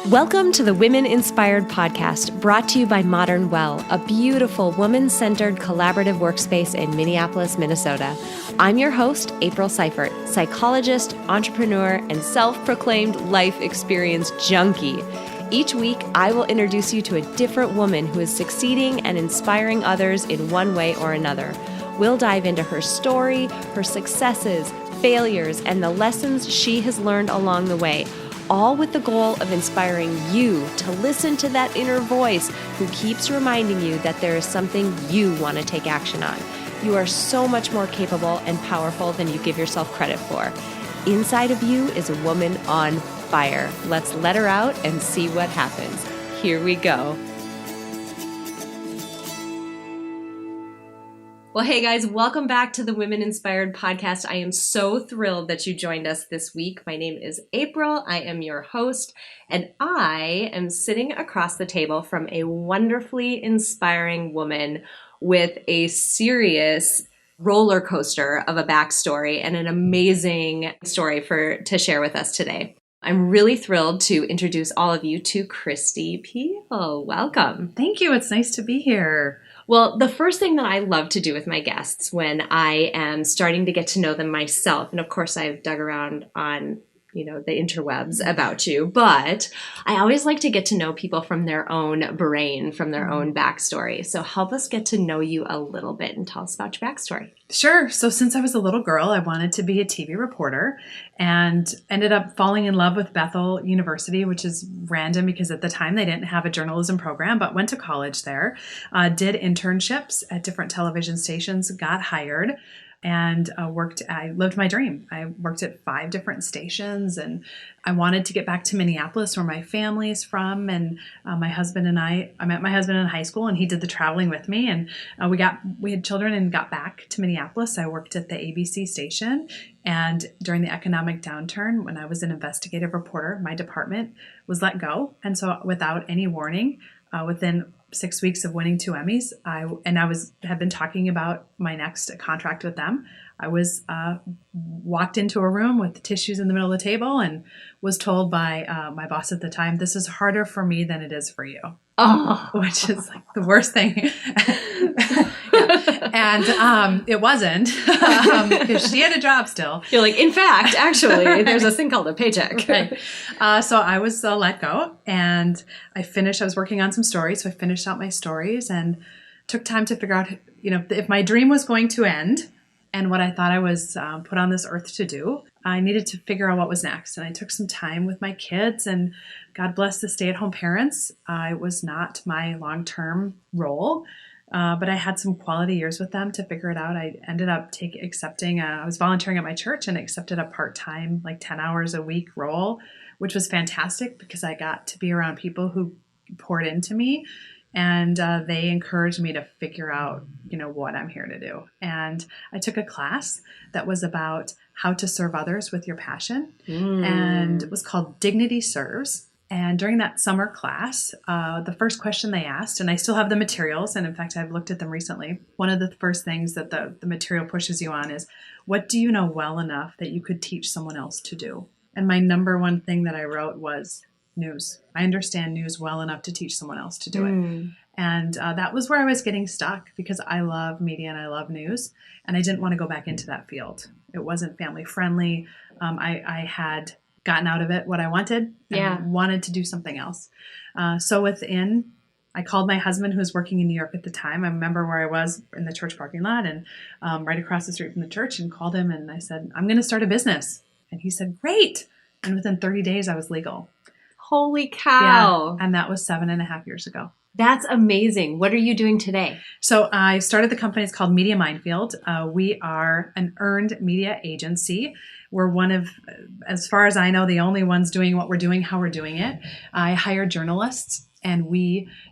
Welcome to the Women Inspired Podcast, brought to you by Modern Well, a beautiful woman-centered collaborative workspace in Minneapolis, Minnesota. I'm your host, April Seifert, psychologist, entrepreneur, and self-proclaimed life experience junkie. Each week, I will introduce you to a different woman who is succeeding and inspiring others in one way or another. We'll dive into her story, her successes, failures, and the lessons she has learned along the way, all with the goal of inspiring you to listen to that inner voice who keeps reminding you that there is something you want to take action on. You are so much more capable and powerful than you give yourself credit for. Inside of you is a woman on fire. Let's let her out and see what happens. Here we go. Well, hey guys, welcome back to the Women Inspired Podcast. I am so thrilled that you joined us this week. My name is April. I am your host, and I am sitting across the table from a wonderfully inspiring woman with a serious roller coaster of a backstory and an amazing story to share with us today. I'm really thrilled to introduce all of you to Kristi Piehl. Welcome. Thank you. It's nice to be here. Well, the first thing that I love to do with my guests when I am starting to get to know them myself, and of course I've dug around on, the interwebs about you, but I always like to get to know people from their own brain, from their own backstory. So help us get to know you a little bit and tell us about your backstory. Sure. So since I was a little girl, I wanted to be a TV reporter and ended up falling in love with Bethel University, which is random because at the time they didn't have a journalism program, but went to college there, did internships at different television stations, got hired, and I lived my dream. I worked at 5 different stations, and I wanted to get back to Minneapolis where my family is from. And I met my husband in high school, and he did the traveling with me. And we had children and got back to Minneapolis. I worked at the ABC station. And during the economic downturn, when I was an investigative reporter, my department was let go. And so without any warning, within 6 weeks of winning 2 Emmys, had been talking about my next contract with them. I was walked into a room with tissues in the middle of the table and was told by my boss at the time, "This is harder for me than it is for you." Oh, which is like the worst thing. And it wasn't, because she had a job still. You're like, in fact, actually, there's this thing called a paycheck. Right. So I was let go, and I was working on some stories. So I finished out my stories and took time to figure out, if my dream was going to end and what I thought I was put on this earth to do, I needed to figure out what was next. And I took some time with my kids, and God bless the stay-at-home parents. It was not my long-term role. But I had some quality years with them to figure it out. I ended up I was volunteering at my church and accepted a part-time, like 10 hours a week role, which was fantastic because I got to be around people who poured into me, and they encouraged me to figure out, what I'm here to do. And I took a class that was about how to serve others with your passion, and it was called Dignity Serves. And during that summer class, the first question they asked, and I still have the materials, and in fact, I've looked at them recently. One of the first things that the material pushes you on is, what do you know well enough that you could teach someone else to do? And my number one thing that I wrote was news. I understand news well enough to teach someone else to do it. And that was where I was getting stuck because I love media and I love news, and I didn't want to go back into that field. It wasn't family friendly. I had gotten out of it what I wanted and wanted to do something else. So I called my husband, who was working in New York at the time. I remember where I was in the church parking lot and right across the street from the church, and called him and I said, "I'm going to start a business." And he said, "Great." And within 30 days, I was legal. Holy cow. Yeah, and that was 7.5 years ago. That's amazing. What are you doing today? So I started the company. It's called Minefield. We are an earned media agency. We're one of, as far as I know, the only ones doing what we're doing, how we're doing it. I hire journalists, and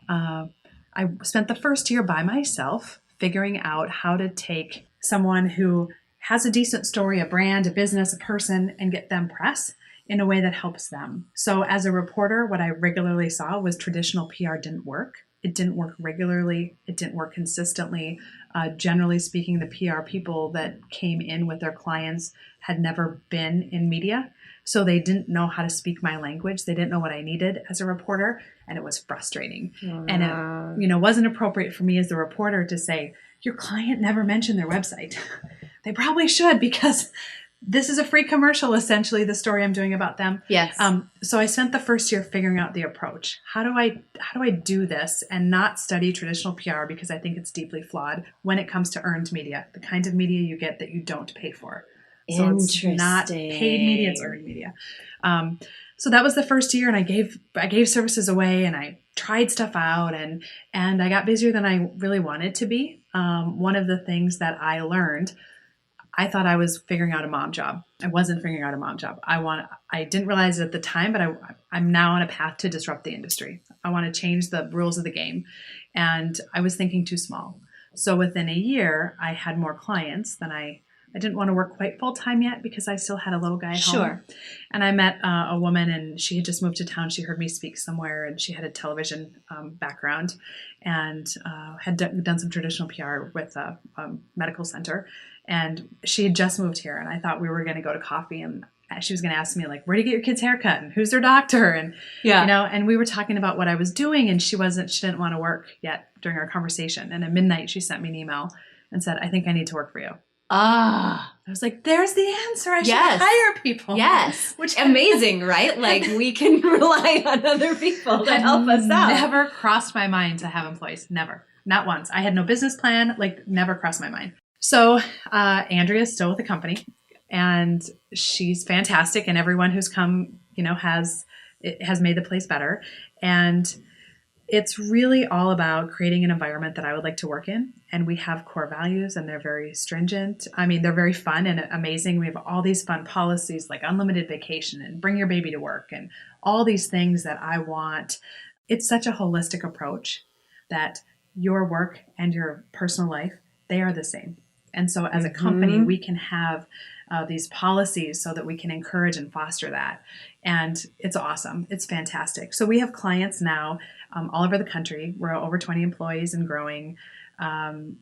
I spent the first year by myself figuring out how to take someone who has a decent story, a brand, a business, a person, and get them press in a way that helps them. So as a reporter, what I regularly saw was traditional PR didn't work. It didn't work regularly. It didn't work consistently. Generally speaking, the PR people that came in with their clients had never been in media. So they didn't know how to speak my language. They didn't know what I needed as a reporter. And it was frustrating. And it, wasn't appropriate for me as the reporter to say, your client never mentioned their website. They probably should, because this is a free commercial, essentially, the story I'm doing about them. Yes. So I spent the first year figuring out the approach. How do I do this and not study traditional PR, because I think it's deeply flawed when it comes to earned media, the kind of media you get that you don't pay for. So it's not paid media, it's earned media. So that was the first year, and I gave services away, and I tried stuff out, and I got busier than I really wanted to be. One of the things that I learned, I thought I was figuring out a mom job. I wasn't figuring out a mom job. I didn't realize it at the time, but I'm now on a path to disrupt the industry. I want to change the rules of the game. And I was thinking too small. So within a year, I had more clients than I didn't want to work quite full time yet, because I still had a little guy at home. And I met a woman, and she had just moved to town. She heard me speak somewhere, and she had a television background, and had done some traditional PR with a medical center. And she had just moved here, and I thought we were going to go to coffee, and she was going to ask me, like, where do you get your kids' haircut, and who's their doctor, and and we were talking about what I was doing, and she didn't want to work yet during our conversation. And at midnight, she sent me an email and said, I think I need to work for you. I was like, there's the answer. I should hire people. Yes. Which amazing, right? Like, we can rely on other people to help us out. Never crossed my mind to have employees. Never. Not once. I had no business plan. Like, never crossed my mind. So Andrea's still with the company, and she's fantastic. And everyone who's come, has made the place better. And it's really all about creating an environment that I would like to work in. And we have core values, and they're very stringent. I mean, they're very fun and amazing. We have all these fun policies like unlimited vacation and bring your baby to work and all these things that I want. It's such a holistic approach that your work and your personal life, they are the same. And so as a company, we can have these policies so that we can encourage and foster that. And it's awesome. It's fantastic. So we have clients now all over the country. We're over 20 employees and growing.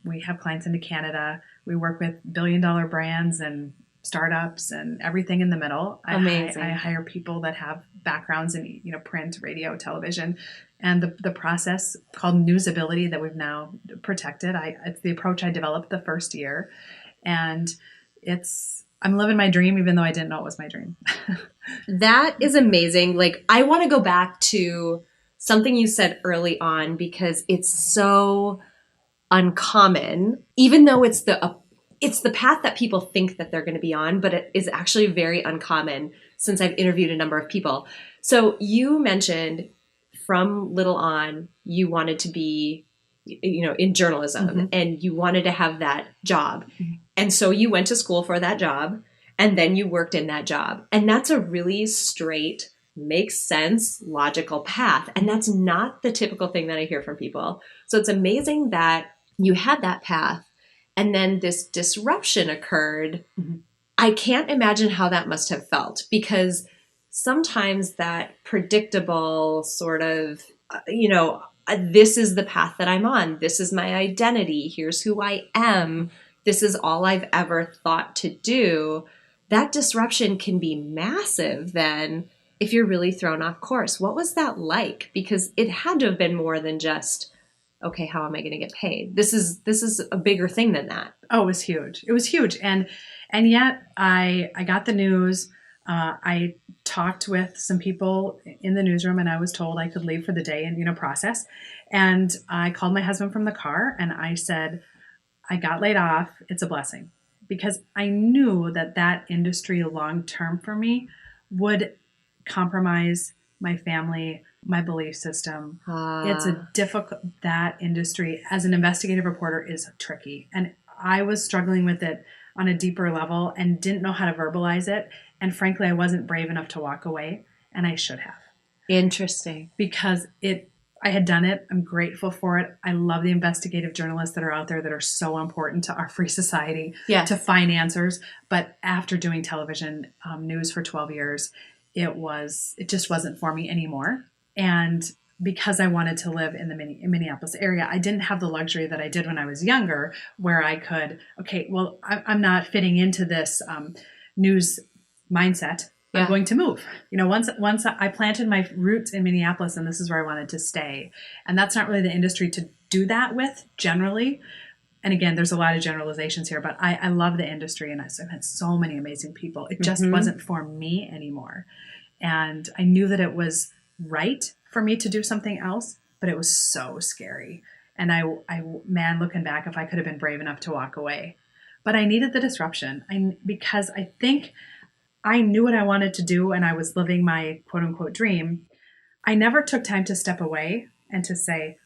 We have clients into Canada. We work with billion-dollar brands and startups and everything in the middle. Amazing. I hire people that have backgrounds in print, radio, television, and the process called newsability that we've now protected. It's the approach I developed the first year, and I'm living my dream, even though I didn't know it was my dream. That is amazing. Like, I want to go back to something you said early on, because it's so uncommon, even though it's the path that people think that they're going to be on, but it is actually very uncommon since I've interviewed a number of people. So you mentioned from little on, you wanted to be, in journalism, and you wanted to have that job. And so you went to school for that job, and then you worked in that job. And that's a really straight, makes sense, logical path. And that's not the typical thing that I hear from people. So it's amazing that you had that path, and then this disruption occurred. I can't imagine how that must have felt, because sometimes that predictable sort of, this is the path that I'm on. This is my identity. Here's who I am. This is all I've ever thought to do. That disruption can be massive then if you're really thrown off course. What was that like? Because it had to have been more than just, okay, how am I going to get paid? This is a bigger thing than that. Oh, it was huge. It was huge. And yet I got the news. I talked with some people in the newsroom, and I was told I could leave for the day and, process. And I called my husband from the car, and I said, I got laid off. It's a blessing, because I knew that industry long-term for me would compromise my family, my belief system. It's a that industry as an investigative reporter is tricky. And I was struggling with it on a deeper level and didn't know how to verbalize it. And frankly, I wasn't brave enough to walk away, and I should have. Interesting. Because I had done it. I'm grateful for it. I love the investigative journalists that are out there that are so important to our free society, to find answers. But after doing television news for 12 years, it just wasn't for me anymore. And because I wanted to live in the Minneapolis area, I didn't have the luxury that I did when I was younger, where I could, I'm not fitting into this news mindset. I'm going to move. Once I planted my roots in Minneapolis, and this is where I wanted to stay. And that's not really the industry to do that with generally. And again, there's a lot of generalizations here, but I love the industry, and I've met so many amazing people. It just wasn't for me anymore. And I knew that it was right for me to do something else, but it was so scary. And man, looking back, if I could have been brave enough to walk away, but I needed the disruption because I think I knew what I wanted to do and I was living my quote unquote dream. I never took time to step away and to say,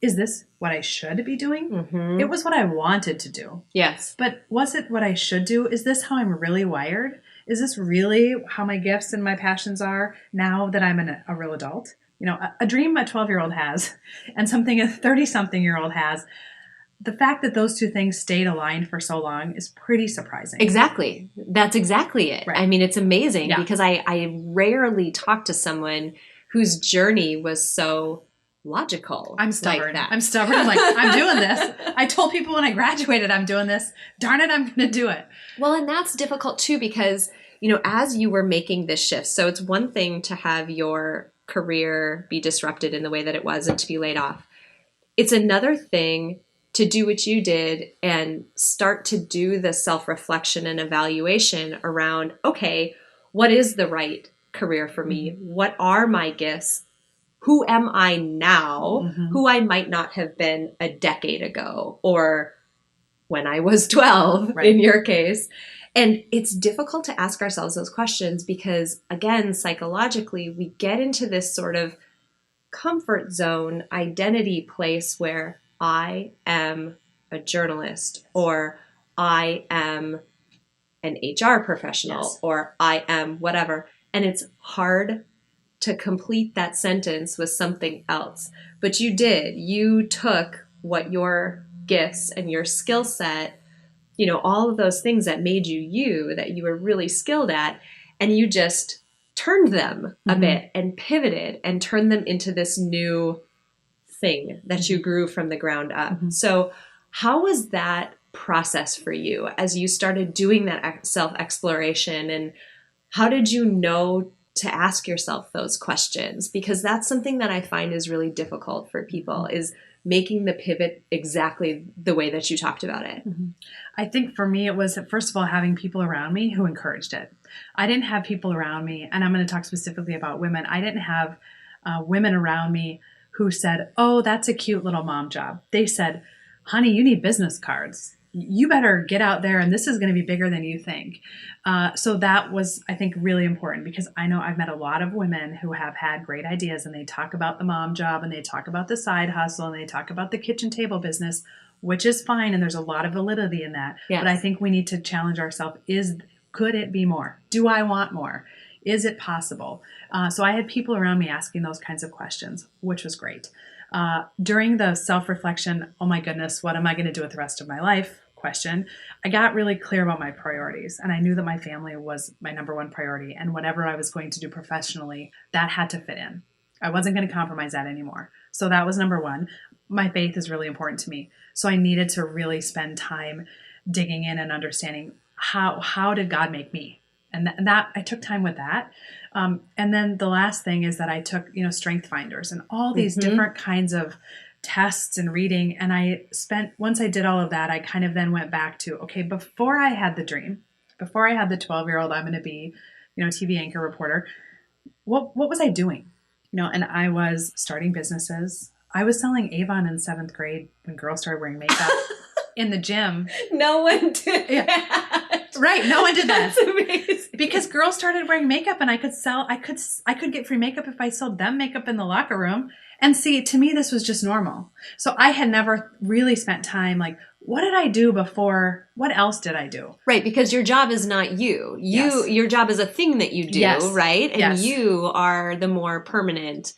is this what I should be doing? Mm-hmm. It was what I wanted to do. Yes. But was it what I should do? Is this how I'm really wired? Is this really how my gifts and my passions are now that I'm a real adult? A dream a 12-year-old has and something a 30-something-year-old has. The fact that those two things stayed aligned for so long is pretty surprising. Exactly. That's exactly it. Right. I mean, it's amazing because I rarely talk to someone whose journey was so logical. I'm stubborn. Like that. I'm stubborn. I'm like, I'm doing this. I told people when I graduated, I'm doing this. Darn it, I'm going to do it. Well, and that's difficult too because, as you were making this shift, so it's one thing to have your career be disrupted in the way that it was and to be laid off. It's another thing to do what you did and start to do the self-reflection and evaluation around, okay, what is the right career for me? Mm-hmm. What are my gifts? Who am I now? Mm-hmm. Who I might not have been a decade ago or when I was 12 in your case. And it's difficult to ask ourselves those questions because, again, psychologically, we get into this sort of comfort zone identity place where I am a journalist or I am an HR professional or I am whatever. And it's hard to complete that sentence with something else. But you did. You took what your gifts and your skill set, all of those things that made you, that you were really skilled at, and you just turned them a bit and pivoted and turned them into this new thing that you grew from the ground up. Mm-hmm. So how was that process for you as you started doing that self-exploration, and how did you know to ask yourself those questions? Because that's something that I find is really difficult for people, is making the pivot exactly the way that you talked about it. Mm-hmm. I think for me, it was, first of all, having people around me who encouraged it. I didn't have people around me, and I'm going to talk specifically about women. I didn't have women around me who said, oh, that's a cute little mom job. They said, honey, you need business cards. You better get out there, and this is going to be bigger than you think. So that was, I think, really important because I know I've met a lot of women who have had great ideas, and they talk about the mom job, and they talk about the side hustle, and they talk about the kitchen table business, which is fine, and there's a lot of validity in that. Yes. But I think we need to challenge ourselves. Could it be more? Do I want more? Is it possible? So I had people around me asking those kinds of questions, which was great. During the self-reflection, oh my goodness, what am I going to do with the rest of my life? Question, I got really clear about my priorities, and I knew that my family was my number one priority, and whatever I was going to do professionally, that had to fit in. I wasn't going to compromise that anymore. So that was number one. My faith is really important to me. So I needed to really spend time digging in and understanding how did God make me? And that I took time with that. And then the last thing is that I took, strength finders and all these different kinds of tests and reading. And once I did all of that, I kind of then went back to, okay, before I had the dream, before I had the 12-year-old, I'm going to be, TV anchor reporter. What was I doing? And I was starting businesses. I was selling Avon in 7th grade when girls started wearing makeup in the gym. No one did that. Right. No one did that. That's amazing. Because girls started wearing makeup, and I could get free makeup if I sold them makeup in the locker room. And see, to me, this was just normal. So I had never really spent time like, what did I do before? What else did I do? Right, because your job is not you. Your job is a thing that you do, right? And you are the more permanent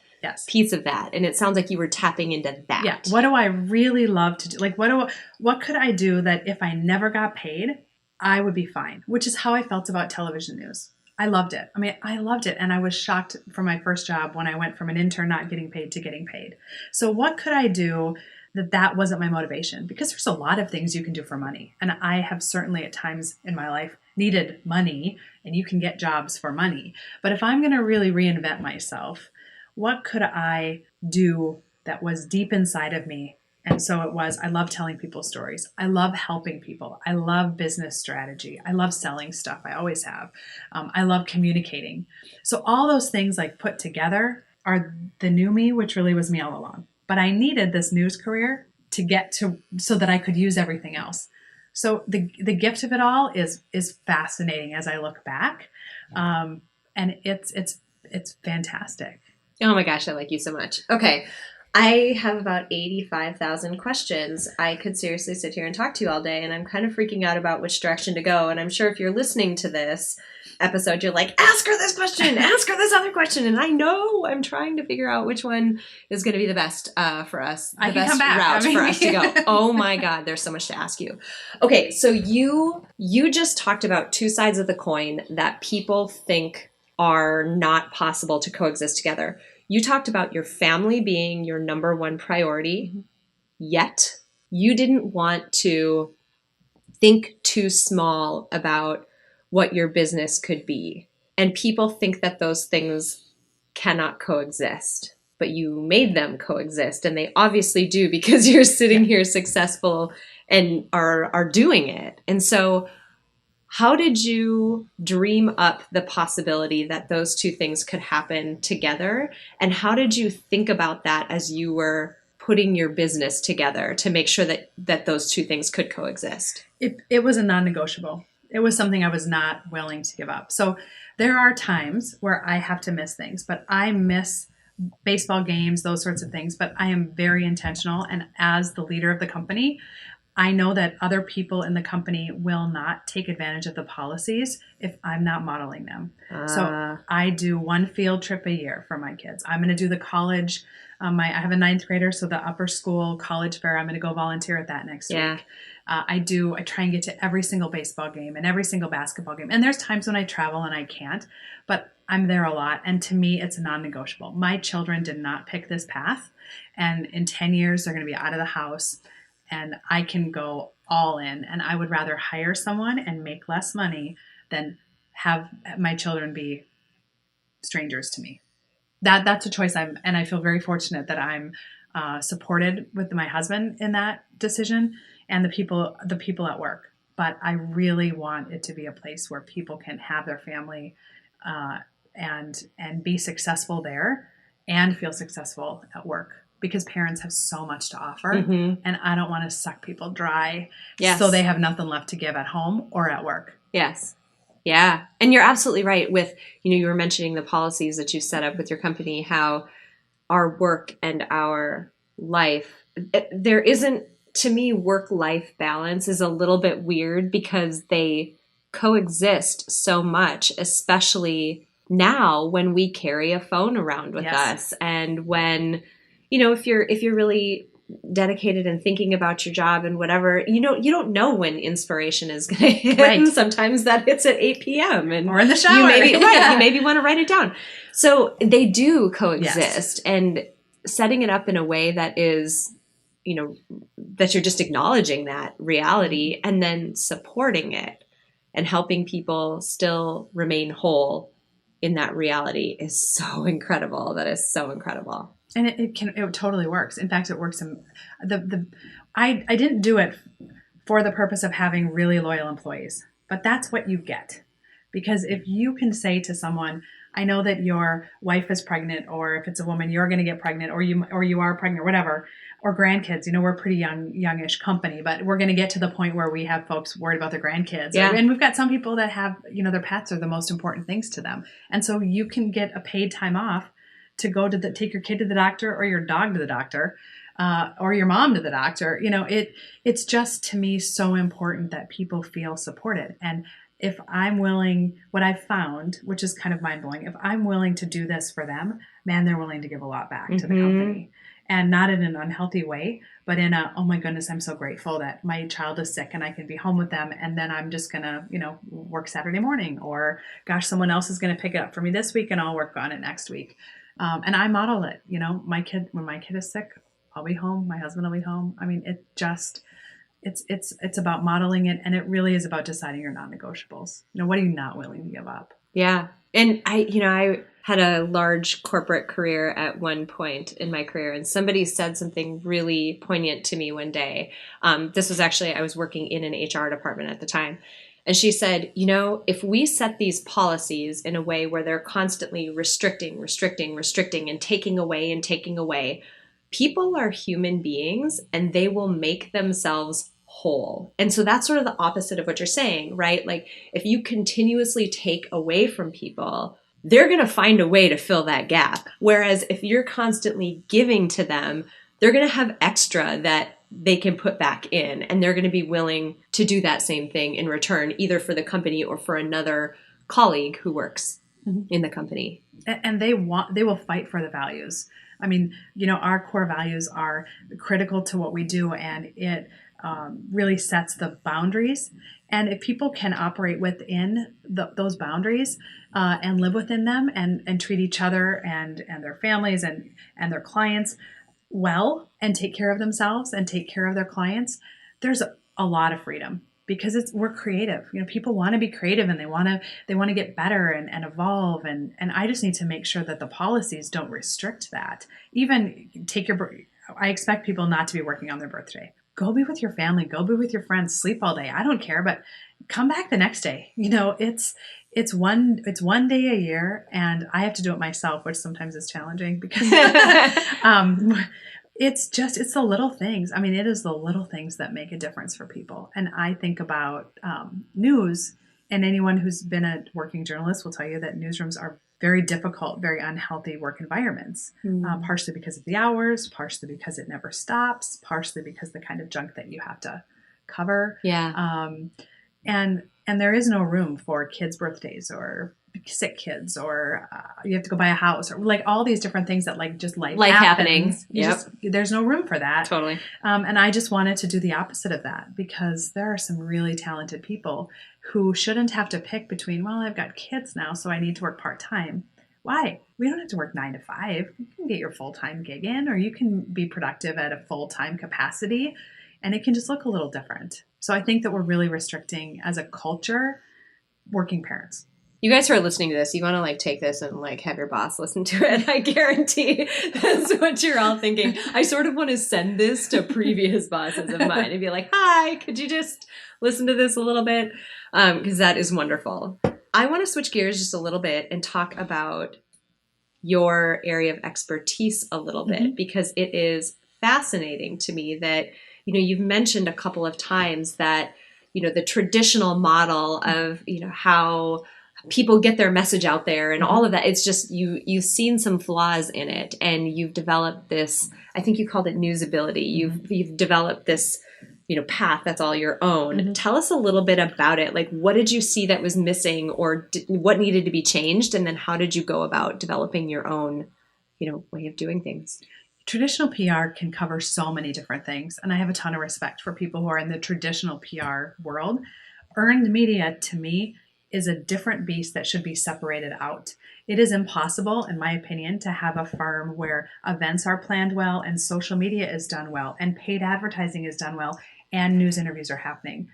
piece of that. And it sounds like you were tapping into that. Yeah. What do I really love to do? Like, what could I do that if I never got paid, I would be fine? Which is how I felt about television news. I loved it. I loved it. And I was shocked from my first job when I went from an intern not getting paid to getting paid. So what could I do that wasn't my motivation, because there's a lot of things you can do for money. And I have certainly at times in my life needed money, and you can get jobs for money. But if I'm going to really reinvent myself, what could I do that was deep inside of me? And so it was, I love telling people stories. I love helping people. I love business strategy. I love selling stuff. I always have. I love communicating. So all those things like put together are the new me, which really was me all along. But I needed this news career to get to, so that I could use everything else. So the gift of it all is fascinating as I look back. And it's fantastic. Oh my gosh, I like you so much. Okay. I have about 85,000 questions. I could seriously sit here and talk to you all day, and I'm kind of freaking out about which direction to go. And I'm sure if you're listening to this episode, you're like, ask her this question, ask her this other question. And I know I'm trying to figure out which one is going to be the best for us, the best route for us to go. Oh my God, there's so much to ask you. Okay, so you just talked about two sides of the coin that people think are not possible to coexist together. You talked about your family being your number one priority, yet you didn't want to think too small about what your business could be. And people think that those things cannot coexist, but you made them coexist. And they obviously do, because you're sitting here successful and are doing it. And so how did you dream up the possibility that those two things could happen together? And how did you think about that as you were putting your business together to make sure that those two things could coexist? It was a non-negotiable. It was something I was not willing to give up. So there are times where I have to miss things, but I miss baseball games, those sorts of things. But I am very intentional. And as the leader of the company, I know that other people in the company will not take advantage of the policies if I'm not modeling them. So I do one field trip a year for my kids. I'm going to do the college. I have a 9th grader, so the upper school college fair, I'm going to go volunteer at that next week. I try and get to every single baseball game and every single basketball game. And there's times when I travel and I can't, but I'm there a lot. And to me, it's a non-negotiable. My children did not pick this path. And in 10 years, they're going to be out of the house. And I can go all in, and I would rather hire someone and make less money than have my children be strangers to me. That's a choice and I feel very fortunate that I'm supported with my husband in that decision and the people at work. But I really want it to be a place where people can have their family and be successful there and feel successful at work. Because parents have so much to offer, and I don't want to suck people dry so they have nothing left to give at home or at work. Yes. Yeah. And you're absolutely right with, you were mentioning the policies that you set up with your company, how our work and our life, there isn't, to me, work-life balance is a little bit weird because they coexist so much, especially now when we carry a phone around with us. And when, if you're really dedicated and thinking about your job and whatever, you don't know when inspiration is going to hit. Right. And sometimes that hits at 8 p.m. or in the shower. You maybe want to write it down. So they do coexist, and setting it up in a way that is, that you're just acknowledging that reality and then supporting it and helping people still remain whole in that reality is so incredible. That is so incredible. And it totally works. In fact, it works. I didn't do it for the purpose of having really loyal employees, but that's what you get. Because if you can say to someone, I know that your wife is pregnant, or if it's a woman, you're going to get pregnant, or you are pregnant, or whatever, or grandkids, we're a pretty youngish company, but we're going to get to the point where we have folks worried about their grandkids. Yeah. And we've got some people that have, their pets are the most important things to them. And so you can get a paid time off to go to take your kid to the doctor, or your dog to the doctor, or your mom to the doctor. It's just, to me, so important that people feel supported. And if I'm willing, what I've found, which is kind of mind-blowing, if I'm willing to do this for them, man, they're willing to give a lot back to the company. And not in an unhealthy way, but in a, oh my goodness, I'm so grateful that my child is sick and I can be home with them. And then I'm just going to, work Saturday morning, or gosh, someone else is going to pick it up for me this week and I'll work on it next week. And I model it, when my kid is sick, I'll be home. My husband will be home. I mean, it's about modeling it. And it really is about deciding your non-negotiables. What are you not willing to give up? Yeah. And I had a large corporate career at one point in my career, and somebody said something really poignant to me one day. This was actually, I was working in an HR department at the time. And she said, if we set these policies in a way where they're constantly restricting, and taking away, people are human beings and they will make themselves whole. And so that's sort of the opposite of what you're saying, right? Like if you continuously take away from people, they're going to find a way to fill that gap. Whereas if you're constantly giving to them, they're going to have extra that they can put back in, and they're going to be willing to do that same thing in return, either for the company or for another colleague who works in the company. And they will fight for the values. I mean, our core values are critical to what we do, and it really sets the boundaries. And if people can operate within those boundaries and live within them and treat each other and their families and their clients well, and take care of themselves and take care of their clients, there's a lot of freedom, because we're creative. People want to be creative, and they want to get better and evolve. And I just need to make sure that the policies don't restrict that. Even I expect people not to be working on their birthday. Go be with your family, go be with your friends, sleep all day. I don't care, but come back the next day. It's one day a year, and I have to do it myself, which sometimes is challenging because it's the little things. I mean, it is the little things that make a difference for people. And I think about news, and anyone who's been a working journalist will tell you that newsrooms are very difficult, very unhealthy work environments, partially because of the hours, partially because it never stops, partially because the kind of junk that you have to cover. Yeah. And there is no room for kids' birthdays or sick kids, or you have to go buy a house, or like all these different things that like just life happening. There's no room for that. Totally. And I just wanted to do the opposite of that, because there are some really talented people who shouldn't have to pick between, well, I've got kids now, so I need to work part-time. Why? We don't have to work 9 to 5. You can get your full-time gig in, or you can be productive at a full-time capacity, and it can just look a little different. So I think that we're really restricting, as a culture, working parents. You guys who are listening to this, you want to like take this and like have your boss listen to it. I guarantee that's what you're all thinking. I sort of want to send this to previous bosses of mine and be like, hi, could you just listen to this a little bit? Because that is wonderful. I want to switch gears just a little bit and talk about your area of expertise a little bit, because it is fascinating to me that, you've mentioned a couple of times that, the traditional model of, how people get their message out there and all of that. It's just, you've seen some flaws in it, and you've developed this, I think you called it newsability. You've developed this, path that's all your own. Tell us a little bit about it. Like, what did you see that was missing, or what needed to be changed? And then how did you go about developing your own, way of doing things? Traditional PR can cover so many different things, and I have a ton of respect for people who are in the traditional PR world. Earned media, to me, is a different beast that should be separated out. It is impossible, in my opinion, to have a firm where events are planned well, and social media is done well, and paid advertising is done well, and news interviews are happening.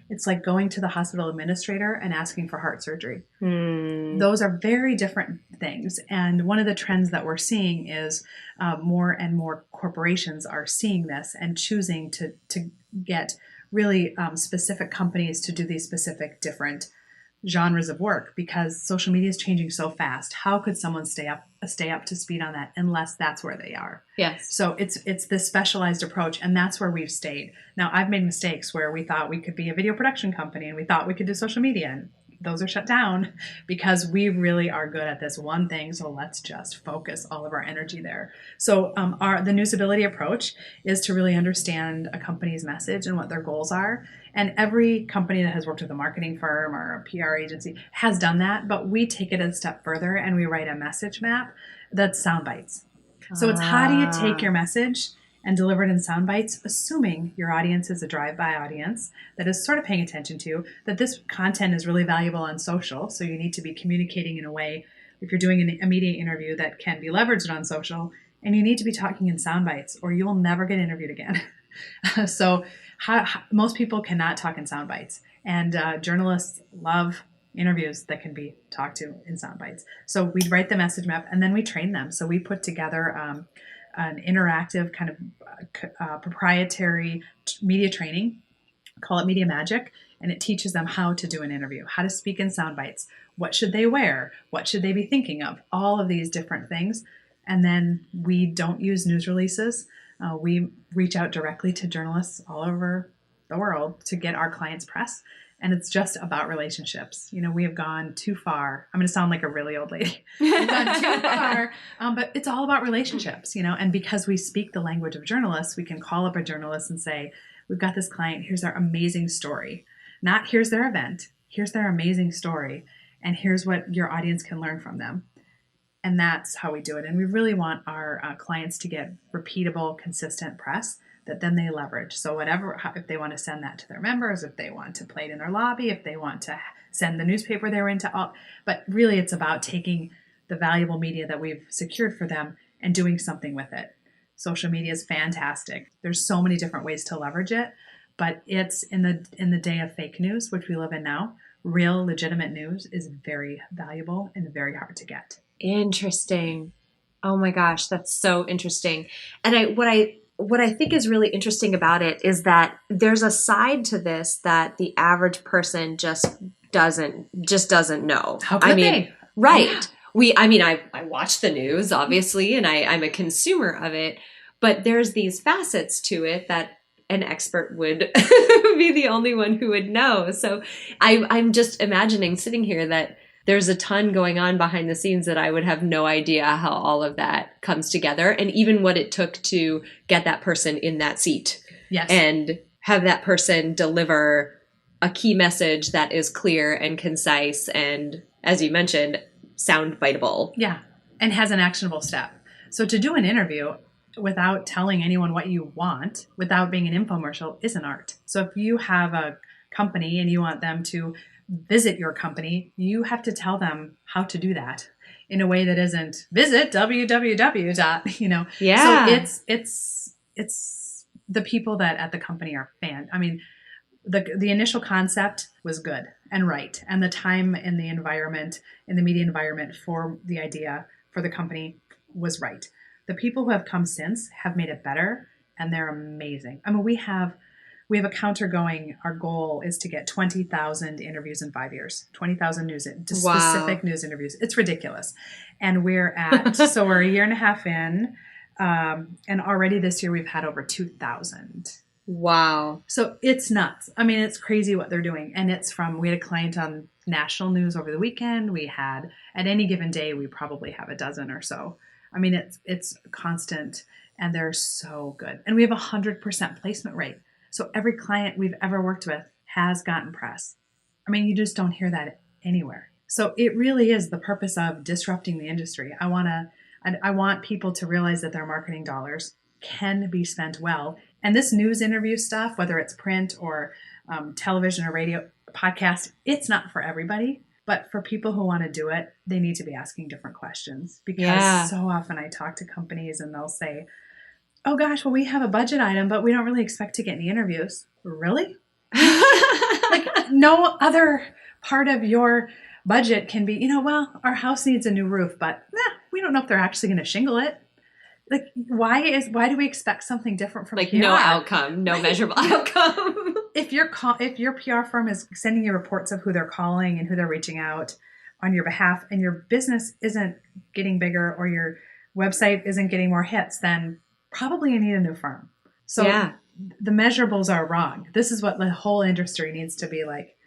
It's like going to the hospital administrator and asking for heart surgery. Those are very different things. And one of the trends that we're seeing is more and more corporations are seeing this and choosing to get really specific companies to do these specific different genres of work, because social media is changing so fast. How could someone stay up to speed on that unless that's where they are? Yes. So it's this specialized approach, and that's where we've stayed. Now, I've made mistakes where we thought we could be a video production company and we thought we could do social media, and those are shut down because we really are good at this one thing. So let's just focus all of our energy there. So the newsability approach is to really understand a company's message and what their goals are. And every company that has worked with a marketing firm or a PR agency has done that, but we take it a step further and we write a message map that's sound bites. So it's how do you take your message and deliver it in sound bites, assuming your audience is a drive-by audience that is sort of paying attention to, that this content is really valuable on social. So you need to be communicating in a way, if you're doing a media interview, that can be leveraged on social, And you need to be talking in sound bites or you will never get interviewed again. So most people cannot talk in sound bites. And journalists love interviews that can be talked to in sound bites. So we write the message map and then we train them. So we put together an interactive kind of proprietary media training, call it Media Magic, and it teaches them how to do an interview, how to speak in sound bites, what should they wear, what should they be thinking of, all of these different things. And then we don't use news releases. We reach out directly to journalists all over the world to get our clients press. And it's just about relationships. We have gone too far. I'm going to sound like a really old lady. We've gone too far, but it's all about relationships, and because we speak the language of journalists, we can call up a journalist and say, we've got this client, here's their amazing story. Not here's their event, here's their amazing story, and here's what your audience can learn from them. And that's how we do it. And we really want our clients to get repeatable, consistent press that then they leverage. So if they want to send that to their members, if they want to play it in their lobby, if they want to send the newspaper they're into, but really it's about taking the valuable media that we've secured for them and doing something with it. Social media is fantastic. There's so many different ways to leverage it, but it's in the day of fake news, which we live in now. Real, legitimate news is very valuable and very hard to get. Interesting. Oh my gosh, that's so interesting. And what I think is really interesting about it is that there's a side to this that the average person just doesn't know. How could they? Right. Yeah. I watch the news, obviously, and I'm a consumer of it, but there's these facets to it that an expert would be the only one who would know. So I'm just imagining sitting here that there's a ton going on behind the scenes that I would have no idea how all of that comes together, and even what it took to get that person in that seat. Yes. And have that person deliver a key message that is clear and concise and, as you mentioned, sound biteable. Yeah. And has an actionable step. So to do an interview without telling anyone what you want, without being an infomercial, is an art. So if you have a company and you want them to visit your company, you have to tell them how to do that in a way that isn't visit www. Yeah. So it's the people that at the company are the initial concept was good and right, and the time and the environment in the media environment for the idea for the company was right. The people who have come since have made it better, and they're amazing. We have a counter going. Our goal is to get 20,000 interviews in 5 years, 20,000 specific news interviews. It's ridiculous. And we're a year and a half in, and already this year we've had over 2,000. Wow. So it's nuts. It's crazy what they're doing. And we had a client on national news over the weekend. We had, at any given day, we probably have a dozen or so. It's constant, and they're so good. And we have 100% placement rate. So every client we've ever worked with has gotten press. You just don't hear that anywhere. So it really is the purpose of disrupting the industry. I want people to realize that their marketing dollars can be spent well. And this news interview stuff, whether it's print or television or radio, podcast, it's not for everybody. But for people who want to do it, they need to be asking different questions. Because so often I talk to companies and they'll say, oh gosh, well, we have a budget item, but we don't really expect to get any interviews. Really? Like no other part of your budget can be, our house needs a new roof, but we don't know if they're actually going to shingle it. Like, why do we expect something different from PR? No outcome, no measurable outcome. If your PR firm is sending you reports of who they're calling and who they're reaching out on your behalf, and your business isn't getting bigger or your website isn't getting more hits, then probably you need a new firm. So the measurables are wrong. This is what the whole industry needs to be like,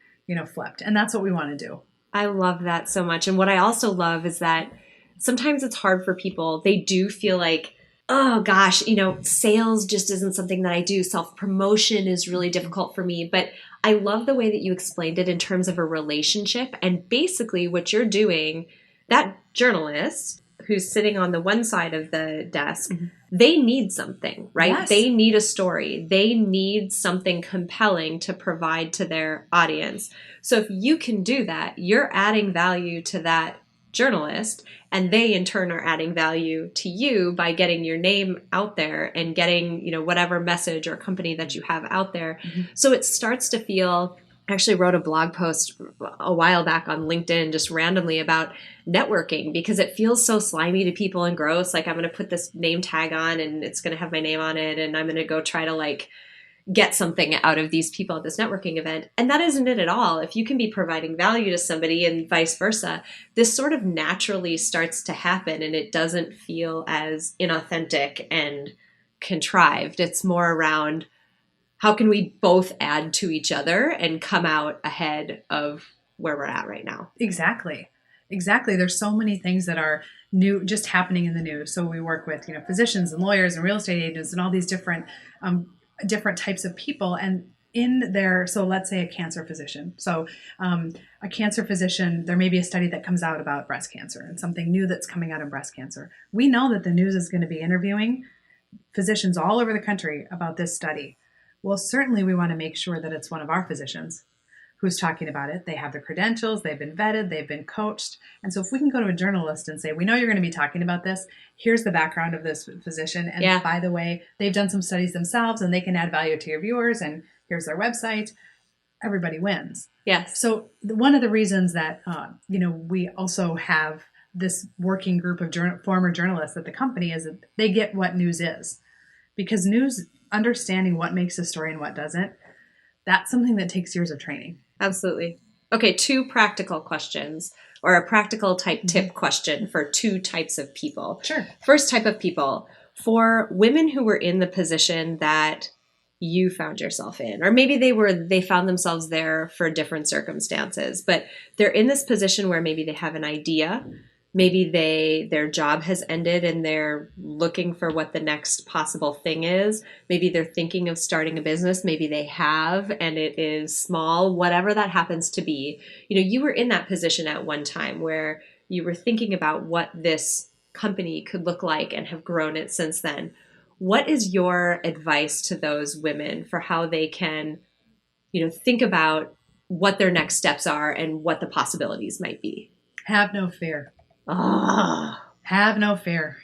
flipped. And that's what we want to do. I love that so much. And what I also love is that sometimes it's hard for people. They do feel like, oh gosh, sales just isn't something that I do. Self-promotion is really difficult for me. But I love the way that you explained it in terms of a relationship. And basically what you're doing, that journalist who's sitting on the one side of the desk, they need something, right? Yes. They need a story. They need something compelling to provide to their audience. So if you can do that, you're adding value to that journalist, and they in turn are adding value to you by getting your name out there and getting, whatever message or company that you have out there. Mm-hmm. So it starts to feel, I actually wrote a blog post a while back on LinkedIn just randomly about networking because it feels so slimy to people and gross. Like, I'm going to put this name tag on and it's going to have my name on it, and I'm going to go try to get something out of these people at this networking event. And that isn't it at all. If you can be providing value to somebody and vice versa, this sort of naturally starts to happen, and it doesn't feel as inauthentic and contrived. It's more around, how can we both add to each other and come out ahead of where we're at right now? Exactly. There's so many things that are new, just happening in the news. So we work with, physicians and lawyers and real estate agents and all these different types of people. And in there, so let's say a cancer physician. So a cancer physician, there may be a study that comes out about breast cancer and something new that's coming out of breast cancer. We know that the news is going to be interviewing physicians all over the country about this study. Well, certainly we want to make sure that it's one of our physicians who's talking about it. They have the credentials, they've been vetted, they've been coached. And so if we can go to a journalist and say, we know you're going to be talking about this, here's the background of this physician. And by the way, they've done some studies themselves and they can add value to your viewers, and here's their website. Everybody wins. Yes. So one of the reasons that, we also have this working group of former journalists at the company is that they get what news is. Because news, understanding what makes a story and what doesn't, that's something that takes years of training. Absolutely. Okay, 2 practical questions, or a practical type tip question for 2 types of people. Sure. First type of people, for women who were in the position that you found yourself in, or maybe they found themselves there for different circumstances, but they're in this position where maybe they have an idea. Maybe their job has ended and they're looking for what the next possible thing is. Maybe they're thinking of starting a business. Maybe they have, and it is small, whatever that happens to be. You were in that position at one time where you were thinking about what this company could look like and have grown it since then. What is your advice to those women for how they can, think about what their next steps are and what the possibilities might be? Have no fear. Have no fear.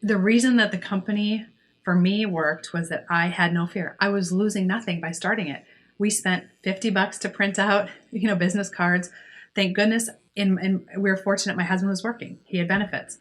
The reason that the company for me worked was that I had no fear. I was losing nothing by starting it. We spent $50 to print out, business cards. Thank goodness. And we were fortunate my husband was working. He had benefits.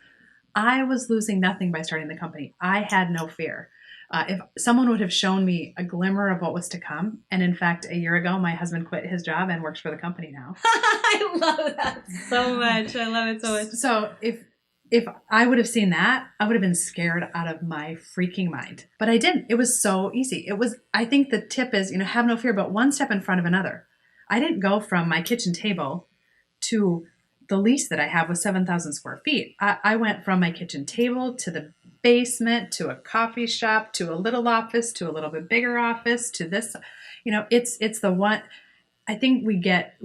I was losing nothing by starting the company. I had no fear. If someone would have shown me a glimmer of what was to come, and in fact, a year ago, my husband quit his job and works for the company now. I love that so much. I love it so much. So if I would have seen that, I would have been scared out of my freaking mind. But I didn't. It was so easy. I think the tip is, have no fear, but one step in front of another. I didn't go from my kitchen table to the lease that I have with 7,000 square feet. I went from my kitchen table to the basement, to a coffee shop, to a little office, to a little bit bigger office, to this, it's the one, I think we get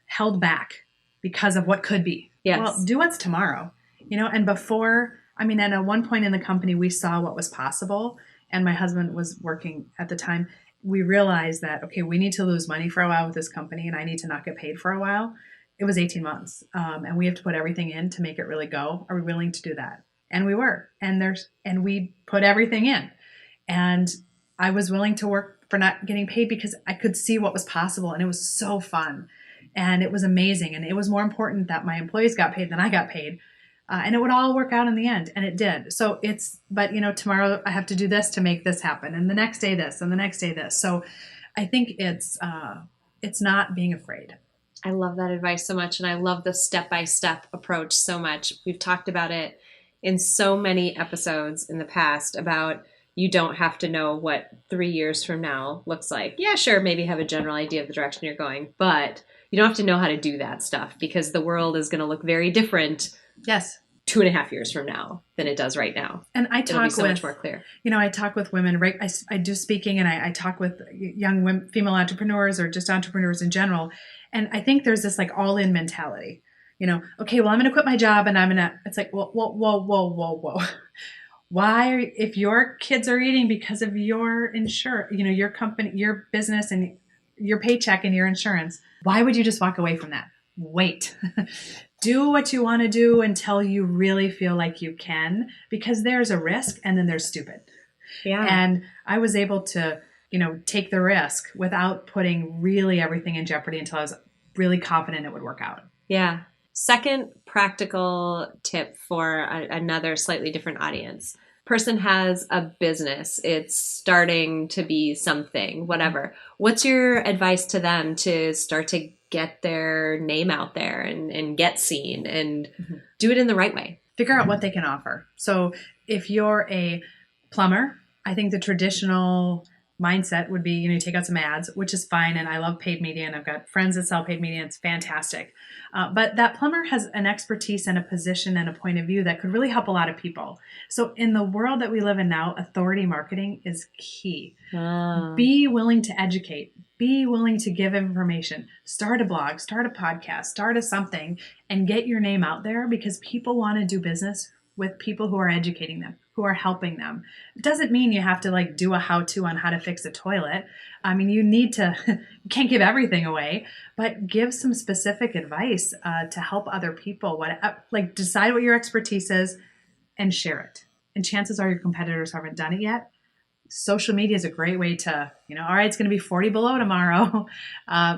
held back because of what could be. Yes. Well, do what's tomorrow, and before, at one point in the company, we saw what was possible, and my husband was working at the time. We realized that, okay, we need to lose money for a while with this company, and I need to not get paid for a while. It was 18 months, and we have to put everything in to make it really go. Are we willing to do that? And we were, and we put everything in, and I was willing to work for not getting paid because I could see what was possible, and it was so fun, and it was amazing, and it was more important that my employees got paid than I got paid, and it would all work out in the end, and it did. So but tomorrow I have to do this to make this happen, and the next day this, and the next day this. So I think it's not being afraid. I love that advice so much. And I love the step-by-step approach so much. We've talked about it in so many episodes in the past about you don't have to know what 3 years from now looks like. Yeah, sure, maybe have a general idea of the direction you're going, but you don't have to know how to do that stuff because the world is going to look very different. Yes. 2.5 years from now than it does right now. And I talk It'll be so much more clear. I talk with women, right? I do speaking, and I talk with young women, female entrepreneurs, or just entrepreneurs in general. And I think there's this all-in mentality, okay, well, I'm going to quit my job and it's like, whoa. Why, if your kids are eating because of your your company, your business, and your paycheck and your insurance, why would you just walk away from that? wait. Do what you want to do until you really feel like you can, because there's a risk and then there's stupid. Yeah. And I was able to, take the risk without putting really everything in jeopardy until I was really confident it would work out. Yeah. Second practical tip for another slightly different audience. Person has a business. It's starting to be something, whatever. What's your advice to them to start to get their name out there and get seen and do it in the right way? Figure out what they can offer. So if you're a plumber, I think the traditional mindset would be, you take out some ads, which is fine. And I love paid media, and I've got friends that sell paid media. It's fantastic. But that plumber has an expertise and a position and a point of view that could really help a lot of people. So in the world that we live in now, authority marketing is key. Be willing to educate. Be willing to give information. Start a blog, start a podcast, start a something, and get your name out there, because people want to do business with people who are educating them, who are helping them. It doesn't mean you have to do a how-to on how to fix a toilet. I mean, you can't give everything away, but give some specific advice to help other people. Decide what your expertise is and share it. And chances are your competitors haven't done it yet. Social media is a great way to, all right, it's going to be 40 below tomorrow.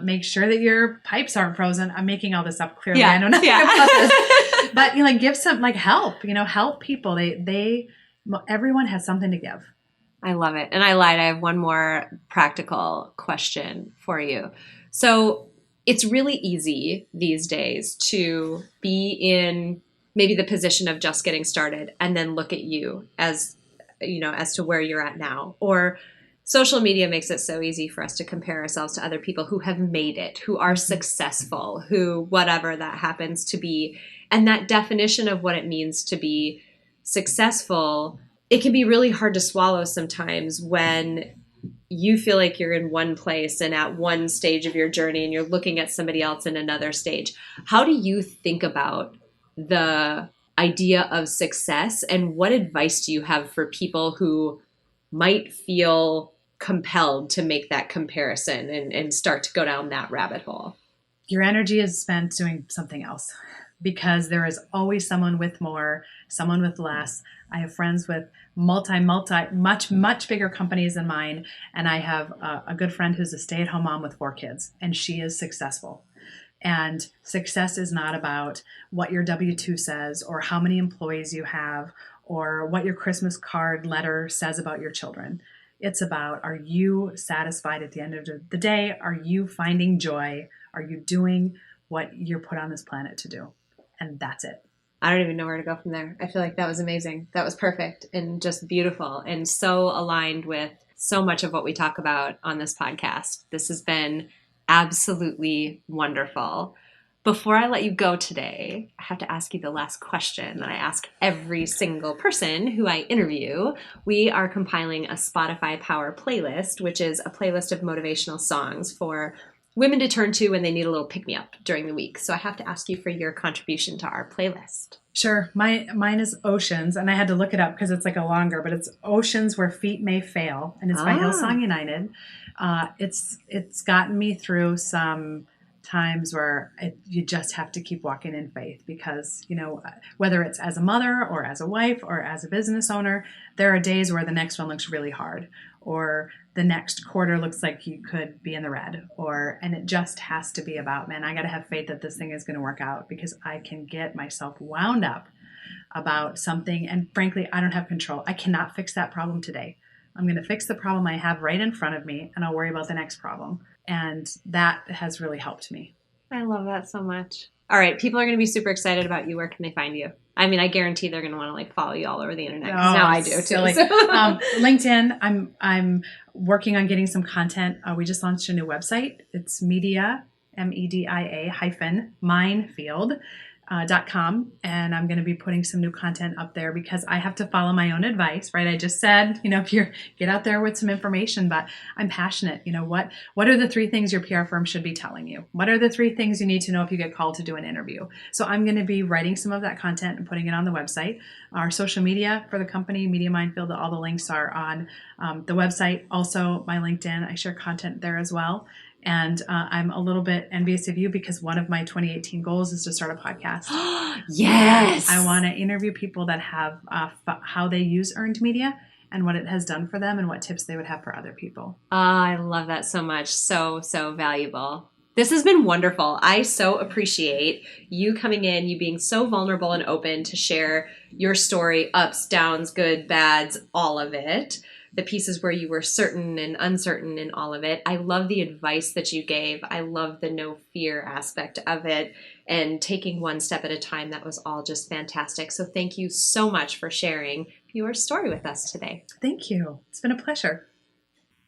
Make sure that your pipes aren't frozen. I'm making all this up clearly. Yeah. I know nothing about this. But give some help. Help people. Everyone has something to give. I love it. And I lied. I have one more practical question for you. So it's really easy these days to be in maybe the position of just getting started and then look at you as to where you're at now. Or social media makes it so easy for us to compare ourselves to other people who have made it, who are successful, who whatever that happens to be. And that definition of what it means to be successful, it can be really hard to swallow sometimes when you feel like you're in one place and at one stage of your journey and you're looking at somebody else in another stage. How do you think about the idea of success, and what advice do you have for people who might feel compelled to make that comparison and start to go down that rabbit hole? Your energy is spent doing something else, because there is always someone with more, someone with less. I have friends with much bigger companies than mine. And I have a good friend who's a stay-at-home mom with 4 kids, and she is successful. And success is not about what your W-2 says or how many employees you have or what your Christmas card letter says about your children. It's about, are you satisfied at the end of the day? Are you finding joy? Are you doing what you're put on this planet to do? And that's it. I don't even know where to go from there. I feel like that was amazing. That was perfect and just beautiful and so aligned with so much of what we talk about on this podcast. This has been absolutely wonderful. Before I let you go today, I have to ask you the last question that I ask every single person who I interview. We are compiling a Spotify Power playlist, which is a playlist of motivational songs for women to turn to when they need a little pick-me-up during the week. So I have to ask you for your contribution to our playlist. Sure. Mine is Oceans, and I had to look it up because it's a longer, but it's Oceans Where Feet May Fail, and it's by Hillsong United. It's gotten me through some times where you just have to keep walking in faith, because, whether it's as a mother or as a wife or as a business owner, there are days where the next one looks really hard, or the next quarter looks like you could be in the red, and it just has to be about, man, I got to have faith that this thing is going to work out, because I can get myself wound up about something. And frankly, I don't have control. I cannot fix that problem today. I'm going to fix the problem I have right in front of me, and I'll worry about the next problem. And that has really helped me. I love that so much. All right. People are going to be super excited about you. Where can they find you? I mean, I guarantee they're going to want to follow you all over the internet. Now I do too. So. LinkedIn. I'm working on getting some content. We just launched a new website. It's media, MEDIA -Minefield.com. And I'm going to be putting some new content up there, because I have to follow my own advice, right? I just said, if you get out there with some information, but I'm passionate. What are the 3 things your PR firm should be telling you? What are the 3 things you need to know if you get called to do an interview? So I'm going to be writing some of that content and putting it on the website. Our social media for the company, Media Minefield, all the links are on the website. Also, my LinkedIn, I share content there as well. And I'm a little bit envious of you because one of my 2018 goals is to start a podcast. Yes. I want to interview people that have how they use earned media and what it has done for them and what tips they would have for other people. I love that so much. So, so valuable. This has been wonderful. I so appreciate you coming in, you being so vulnerable and open to share your story, ups, downs, good, bads, all of it. The pieces where you were certain and uncertain in all of it. I love the advice that you gave. I love the no fear aspect of it and taking one step at a time. That was all just fantastic. So thank you so much for sharing your story with us today. Thank you. It's been a pleasure.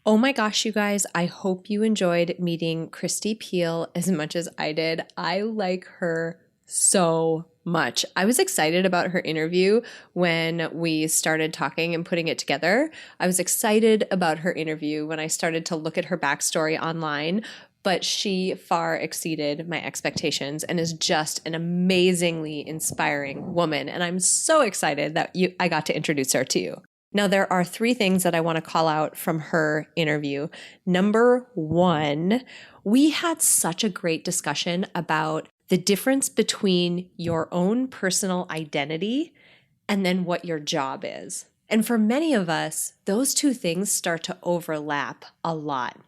Oh my gosh, you guys, I hope you enjoyed meeting Kristi Piehl as much as I did. I like her so much. I was excited about her interview when we started talking and putting it together. I was excited about her interview when I started to look at her backstory online, but she far exceeded my expectations and is just an amazingly inspiring woman. And I'm so excited that I got to introduce her to you. Now, there are 3 things that I want to call out from her interview. Number 1, we had such a great discussion about the difference between your own personal identity and then what your job is. And for many of us, those 2 things start to overlap a lot.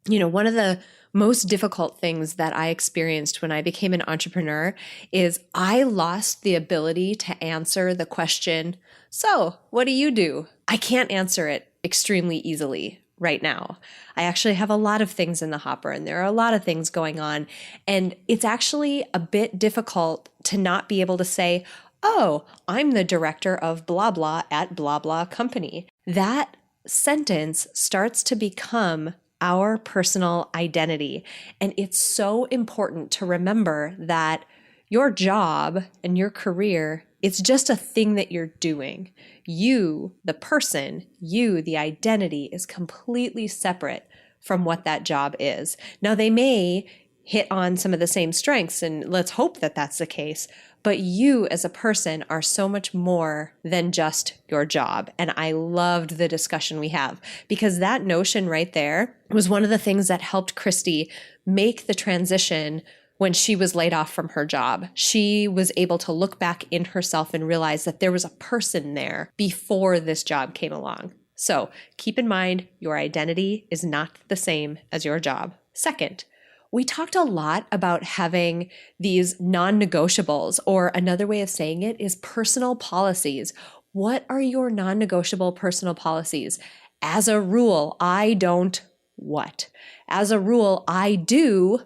You know, one of the most difficult things that I experienced when I became an entrepreneur is I lost the ability to answer the question, so what do you do? I can't answer it extremely easily right now. I actually have a lot of things in the hopper and there are a lot of things going on. And it's actually a bit difficult to not be able to say, oh, I'm the director of blah, blah at blah, blah company. That sentence starts to become our personal identity. And it's so important to remember that your job and your career, it's just a thing that you're doing. You, the person, you, the identity is completely separate from what that job is. Now, they may hit on some of the same strengths, and let's hope that that's the case. But you as a person are so much more than just your job. And I loved the discussion we have because that notion right there was one of the things that helped Kristi make the transition when she was laid off from her job. She was able to look back in herself and realize that there was a person there before this job came along. So keep in mind, your identity is not the same as your job. Second, we talked a lot about having these non-negotiables, or another way of saying it is personal policies. What are your non-negotiable personal policies? As a rule, I don't what? As a rule, I do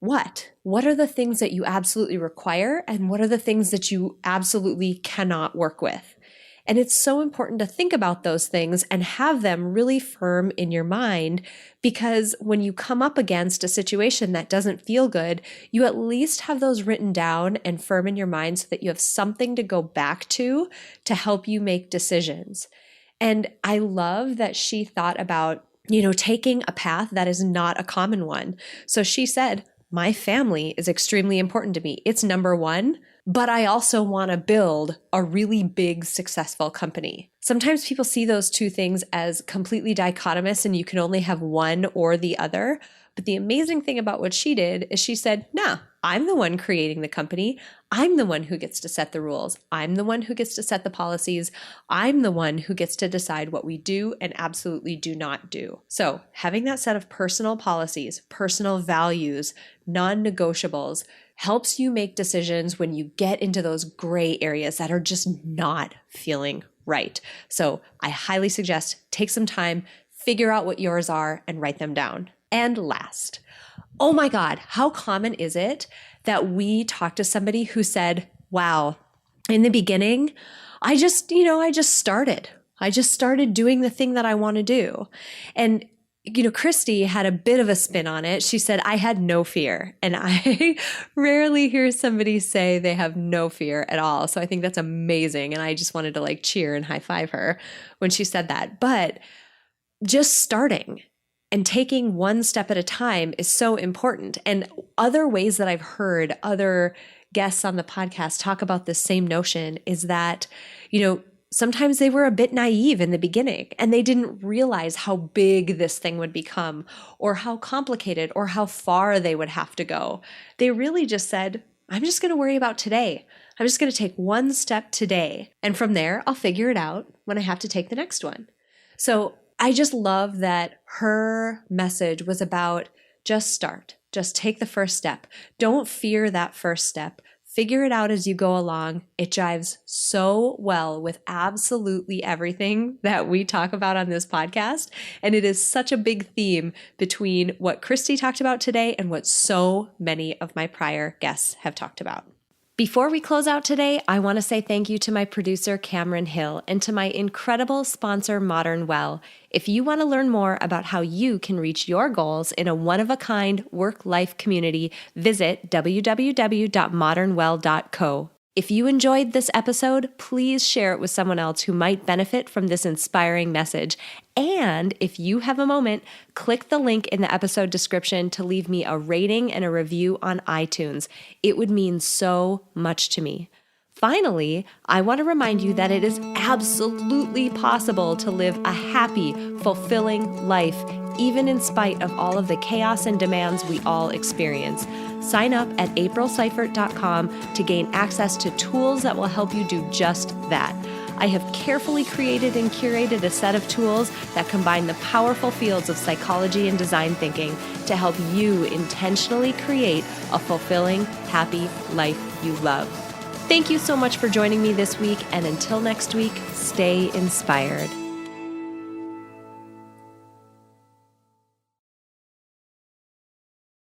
what? What are the things that you absolutely require, and what are the things that you absolutely cannot work with? And it's so important to think about those things and have them really firm in your mind, because when you come up against a situation that doesn't feel good, you at least have those written down and firm in your mind so that you have something to go back to help you make decisions. And I love that she thought about, taking a path that is not a common one. So she said, my family is extremely important to me. It's number 1. But I also want to build a really big, successful company. Sometimes people see those 2 things as completely dichotomous and you can only have one or the other. But the amazing thing about what she did is she said, no, I'm the one creating the company. I'm the one who gets to set the rules. I'm the one who gets to set the policies. I'm the one who gets to decide what we do and absolutely do not do. So having that set of personal policies, personal values, non-negotiables, helps you make decisions when you get into those gray areas that are just not feeling right. So I highly suggest take some time, figure out what yours are, and write them down. And last, oh my God, how common is it that we talk to somebody who said, wow, in the beginning, I just started. I just started doing the thing that I want to do. And Kristi had a bit of a spin on it. She said, I had no fear. And I rarely hear somebody say they have no fear at all. So I think that's amazing. And I just wanted to cheer and high five her when she said that. But just starting and taking one step at a time is so important. And other ways that I've heard other guests on the podcast talk about this same notion is that, sometimes they were a bit naive in the beginning and they didn't realize how big this thing would become or how complicated or how far they would have to go. They really just said, I'm just going to worry about today. I'm just going to take one step today. And from there, I'll figure it out when I have to take the next one. So I just love that her message was about just start, just take the first step. Don't fear that first step. Figure it out as you go along. It jives so well with absolutely everything that we talk about on this podcast. And it is such a big theme between what Kristi talked about today and what so many of my prior guests have talked about. Before we close out today, I want to say thank you to my producer, Cameron Hill, and to my incredible sponsor, Modern Well. If you want to learn more about how you can reach your goals in a one-of-a-kind work-life community, visit www.modernwell.co. If you enjoyed this episode, please share it with someone else who might benefit from this inspiring message. And if you have a moment, click the link in the episode description to leave me a rating and a review on iTunes. It would mean so much to me. Finally, I want to remind you that it is absolutely possible to live a happy, fulfilling life, even in spite of all of the chaos and demands we all experience. Sign up at aprilseifert.com to gain access to tools that will help you do just that. I have carefully created and curated a set of tools that combine the powerful fields of psychology and design thinking to help you intentionally create a fulfilling, happy life you love. Thank you so much for joining me this week, and until next week, stay inspired.